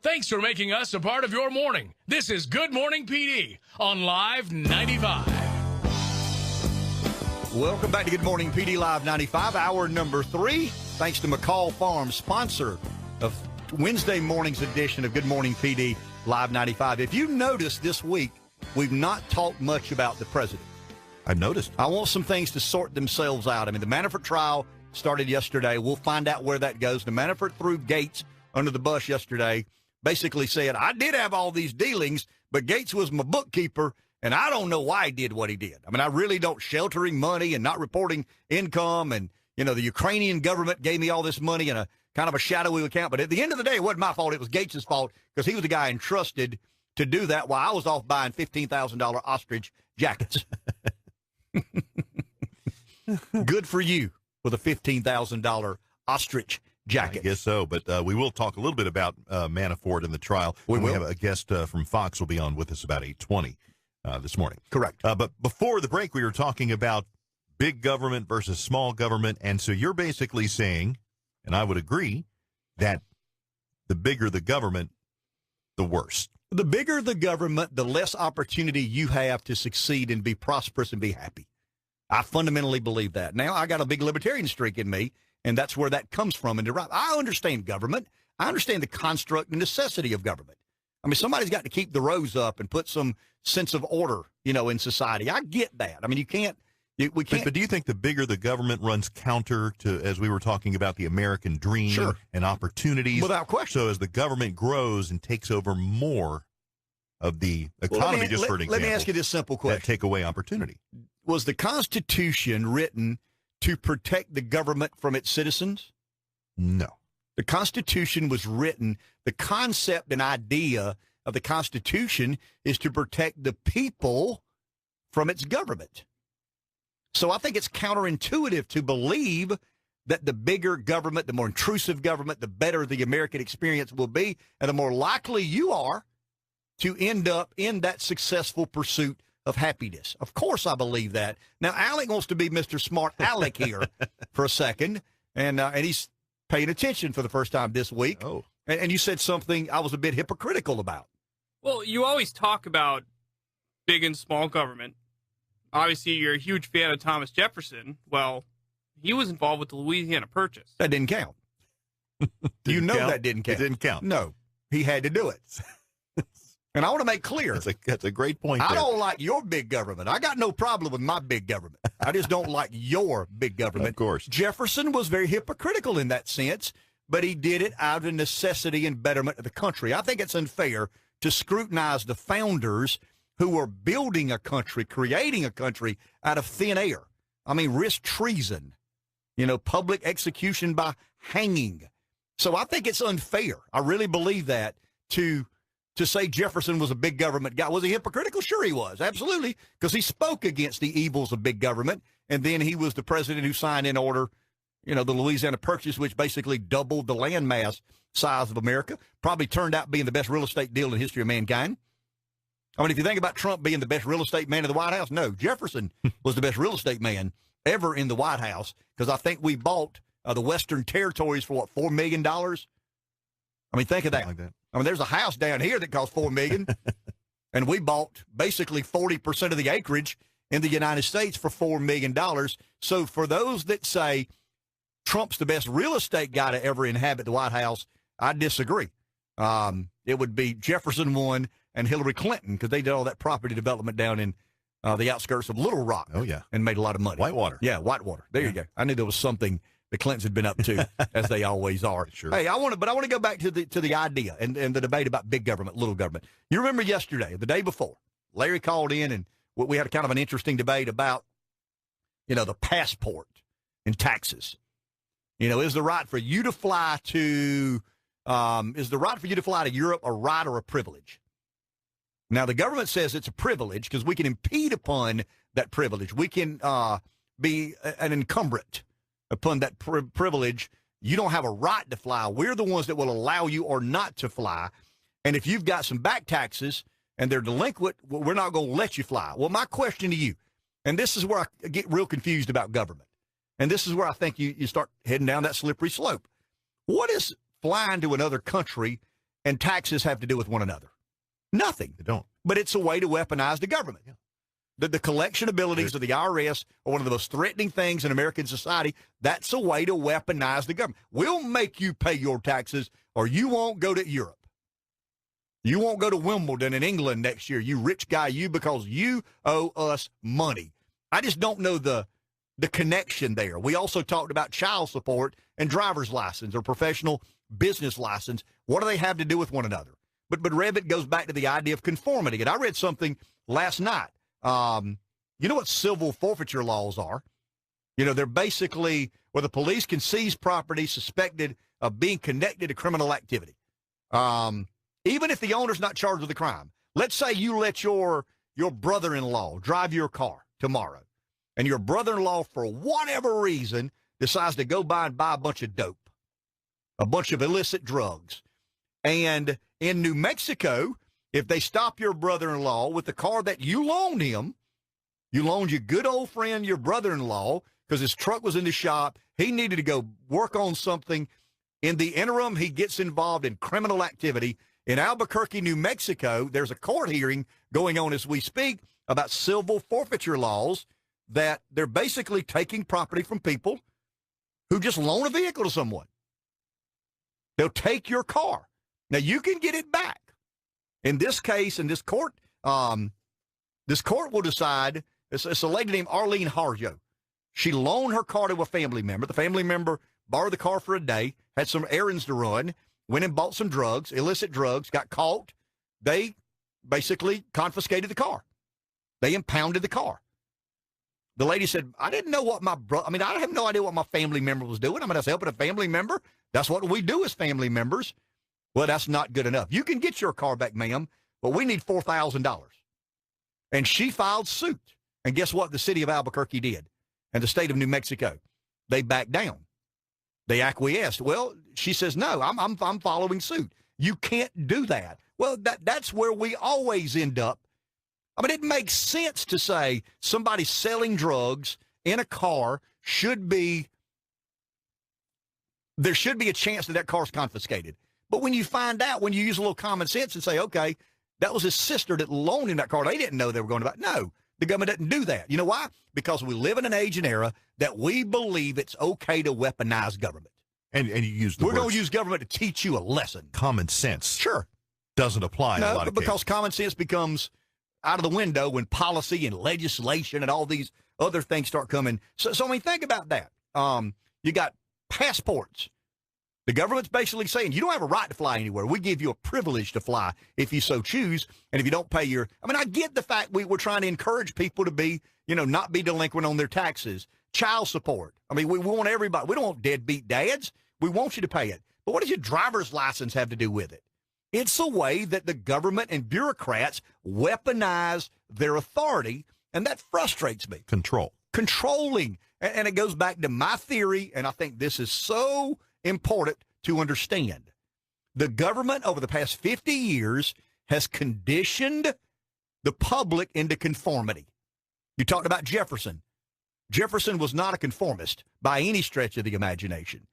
Thanks for making us a part of your morning. This is Good Morning PD on Live 95. Welcome back to Good Morning PD Live 95, hour number 3. Thanks to McCall Farms, sponsor of Wednesday morning's edition of Good Morning PD Live 95. If you noticed this week, we've not talked much about the president. I've noticed. I want some things to sort themselves out. I mean, the Manafort trial started yesterday. We'll find out where that goes. The Manafort threw Gates under the bus yesterday, basically said, I did have all these dealings, but Gates was my bookkeeper, and I don't know why he did what he did. I mean, I really don't. Sheltering money and not reporting income, and, you know, the Ukrainian government gave me all this money in a kind of a shadowy account. But at the end of the day, it wasn't my fault. It was Gates' fault because he was the guy entrusted to do that while I was off buying $15,000 ostrich jackets. Good for you with a $15,000 ostrich jacket. I guess so, but we will talk a little bit about Manafort and the trial. We have a guest from Fox will be on with us about 8:20 this morning. Correct. But before the break, we were talking about big government versus small government, and so you're basically saying, and I would agree, that the bigger the government, the worse. The bigger the government, the less opportunity you have to succeed and be prosperous and be happy. I fundamentally believe that. Now, I got a big libertarian streak in me, and that's where that comes from. And I understand government. I understand the construct and necessity of government. I mean, somebody's got to keep the rows up and put some sense of order, you know, in society. I get that. I mean, we can't. But do you think the bigger the government runs counter to, as we were talking about, the American dream Sure. and opportunities? Without question. So as the government grows and takes over more of the economy, just for an example. Let me ask you this simple question. That take away opportunity. Was the Constitution written to protect the government from its citizens? No. The Constitution was written, the concept and idea of the Constitution is to protect the people from its government. So I think it's counterintuitive to believe that the bigger government, the more intrusive government, the better the American experience will be, and the more likely you are to end up in that successful pursuit of happiness. Of course I believe that. Now, Alec wants to be Mr. Smart Alec here for a second, and he's paying attention for the first time this week. Oh. And you said something I was a bit hypocritical about. Well, you always talk about big and small government. Obviously, you're a huge fan of Thomas Jefferson. Well, he was involved with the Louisiana Purchase. That didn't count. You know that didn't count. It didn't count. No, he had to do it. And I want to make clear. That's a great point. I don't like your big government. I got no problem with my big government. I just don't like your big government. Of course. Jefferson was very hypocritical in that sense, but he did it out of necessity and betterment of the country. I think it's unfair to scrutinize the founders who were building a country, creating a country out of thin air. I mean, risk treason, you know, public execution by hanging. So I think it's unfair. I really believe that to say Jefferson was a big government guy. Was he hypocritical? Sure he was, absolutely, because he spoke against the evils of big government, and then he was the president who signed in order, you know, the Louisiana Purchase, which basically doubled the landmass size of America, probably turned out being the best real estate deal in the history of mankind. I mean, if you think about Trump being the best real estate man in the White House, no, Jefferson was the best real estate man ever in the White House, because I think we bought the Western Territories for, what, $4 million? I mean, think of that. Like that. I mean, there's a house down here that cost $4 million, and we bought basically 40% of the acreage in the United States for $4 million. So for those that say Trump's the best real estate guy to ever inhabit the White House, I disagree. It would be Jefferson one and Hillary Clinton, because they did all that property development down in the outskirts of Little Rock. Oh, yeah. And made a lot of money. Whitewater. Yeah, Whitewater. There you go. I knew there was something the Clintons had been up to, as they always are. Sure. Hey, I want to go back to the idea and the debate about big government, little government. You remember yesterday, the day before, Larry called in, and we had kind of an interesting debate about, you know, the passport and taxes. You know, is the right for you to fly to Europe a right or a privilege? Now, the government says it's a privilege because we can impede upon that privilege. We can be an encumbrant upon that privilege. You don't have a right to fly. We're the ones that will allow you or not to fly. And if you've got some back taxes and they're delinquent, well, we're not going to let you fly. Well, my question to you, and this is where I get real confused about government, and this is where I think you start heading down that slippery slope. What is flying to another country and taxes have to do with one another? Nothing. They don't. But it's a way to weaponize the government. The collection abilities of the IRS are one of the most threatening things in American society. That's a way to weaponize the government. We'll make you pay your taxes, or you won't go to Europe. You won't go to Wimbledon in England next year, you rich guy, you, because you owe us money. I just don't know the connection there. We also talked about child support and driver's license or professional business license. What do they have to do with one another? But Rev, it goes back to the idea of conformity. And I read something last night. You know what civil forfeiture laws are? You know, they're basically where the police can seize property suspected of being connected to criminal activity. Even if the owner's not charged with a crime. Let's say you let your brother-in-law drive your car tomorrow, and your brother-in-law, for whatever reason, decides to go by and buy a bunch of dope, a bunch of illicit drugs. And in New Mexico, if they stop your brother-in-law with the car that you loaned him, you loaned your good old friend, your brother-in-law, because his truck was in the shop, he needed to go work on something. In the interim, he gets involved in criminal activity. In Albuquerque, New Mexico, there's a court hearing going on as we speak about civil forfeiture laws that they're basically taking property from people who just loan a vehicle to someone. They'll take your car. Now, you can get it back. In this case, in this court will decide. It's a lady named Arlene Harjo. She loaned her car to a family member. The family member borrowed the car for a day, had some errands to run, went and bought some drugs, illicit drugs, got caught. They basically confiscated the car. They impounded the car. The lady said, I didn't know what I have no idea what my family member was doing. I was helping a family member. That's what we do as family members. Well, that's not good enough. You can get your car back, ma'am, but we need $4,000. And she filed suit. And guess what the city of Albuquerque did? And the state of New Mexico? They backed down. They acquiesced. Well, she says, no, I'm following suit. You can't do that. Well, that's where we always end up. I mean, it makes sense to say somebody selling drugs in a car there should be a chance that car's confiscated. But when you find out, when you use a little common sense and say, okay, that was his sister that loaned him that car, they didn't know they were going to buy. No, the government doesn't do that. You know why? Because we live in an age and era that we believe it's okay to weaponize government. And you use the We're going to use government to teach you a lesson. Common sense. Sure. Doesn't apply in a lot No, of but because cases. common sense becomes out of the window when policy and legislation and all these other things start coming. So I mean, think about that. You got passports. The government's basically saying you don't have a right to fly anywhere. We give you a privilege to fly if you so choose. And if you don't pay I get the fact we're trying to encourage people to be, not be delinquent on their taxes. Child support. I mean, we want everybody. We don't want deadbeat dads. We want you to pay it. But what does your driver's license have to do with it? It's a way that the government and bureaucrats weaponize their authority, and that frustrates me. Controlling. And it goes back to my theory, and I think this is so important to understand. The government over the past 50 years has conditioned the public into conformity. You talked about Jefferson. Jefferson was not a conformist by any stretch of the imagination.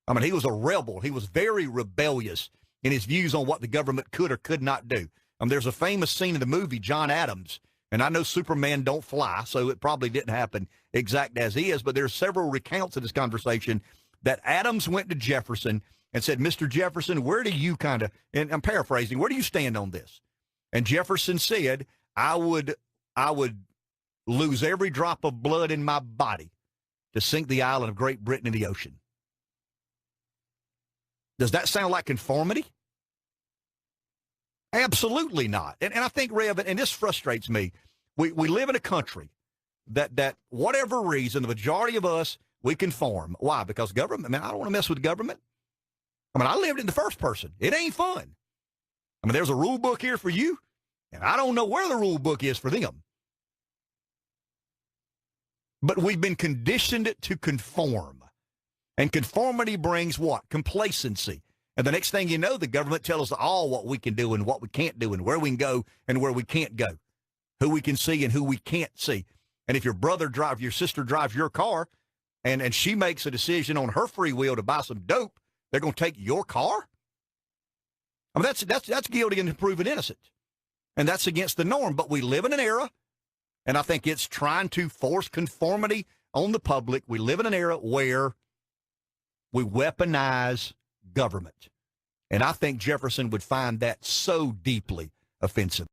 I mean, he was a rebel. He was very rebellious in his views on what the government could or could not do. There's a famous scene in the movie John Adams, and I know Superman don't fly, so it probably didn't happen exact as he is, but there's several recounts of this conversation that Adams went to Jefferson and said, Mr. Jefferson, where do you and I'm paraphrasing, where do you stand on this? And Jefferson said, I would lose every drop of blood in my body to sink the island of Great Britain in the ocean. Does that sound like conformity? Absolutely not. And I think, Rev, and this frustrates me, we live in a country that whatever reason, the majority of us, we conform. Why? Because government, I don't want to mess with government. I lived in the first person. It ain't fun. There's a rule book here for you, and I don't know where the rule book is for them. But we've been conditioned to conform. And conformity brings what? Complacency. And the next thing you know, the government tells us all what we can do and what we can't do and where we can go and where we can't go, who we can see and who we can't see. And if your sister drives your car and she makes a decision on her free will to buy some dope, they're going to take your car? I mean, that's guilty and proven innocent. And that's against the norm. But we live in an era, and I think it's trying to force conformity on the public. We live in an era where we weaponize government. And I think Jefferson would find that so deeply offensive.